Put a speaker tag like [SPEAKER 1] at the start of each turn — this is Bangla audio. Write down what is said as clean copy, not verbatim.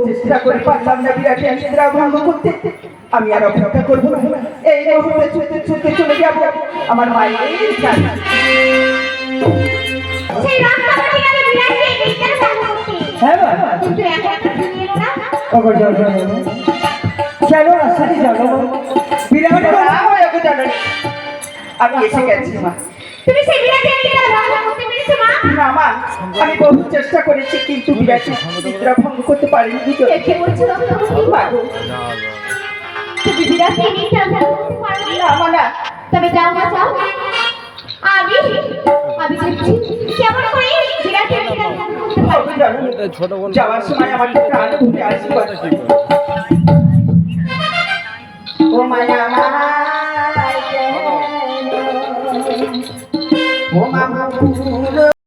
[SPEAKER 1] চেষ্টা করে পারলাম না বিরাট নিদ্রা ভঙ্গ করতে। আমি আর অপেক্ষা করবো না, এই মুহূর্তে ছুটে ছুটে চলে যাব আমার মায়ের কাছে।
[SPEAKER 2] সেই রাস্তাঘাটে গেলে বিরাটকে নিদ্রা ভঙ্গ করতে।
[SPEAKER 1] হ্যাঁ বাবা,
[SPEAKER 2] কিন্তু এখন তুমি এলো না।
[SPEAKER 1] ওগো যাও যাও চলো রাস্তাতে চলো বিরাট আমি এসে গেছি মা।
[SPEAKER 2] তুমি সেই বিরাটকে নিদ্রা ভঙ্গ করতে পেরেছো মা?
[SPEAKER 1] না মা, আমি বহু চেষ্টা করেছি কিন্তু বিরাট নিদ্রা ভঙ্গ করতে পারিনি।
[SPEAKER 2] কে বলছো রক্তবতী মা? তুমি বিরাটকে নিদ্রা ভঙ্গ করতে পারোনি?
[SPEAKER 1] না মা না,
[SPEAKER 2] তবে যাও না যাও, আমি দেখছি কেমন করে বিরাটকে নিদ্রা ভঙ্গ করতে পারো।
[SPEAKER 1] যাওয়ার সময় আমার প্রাণ উঠে আসবে। ও মায়া ও মামা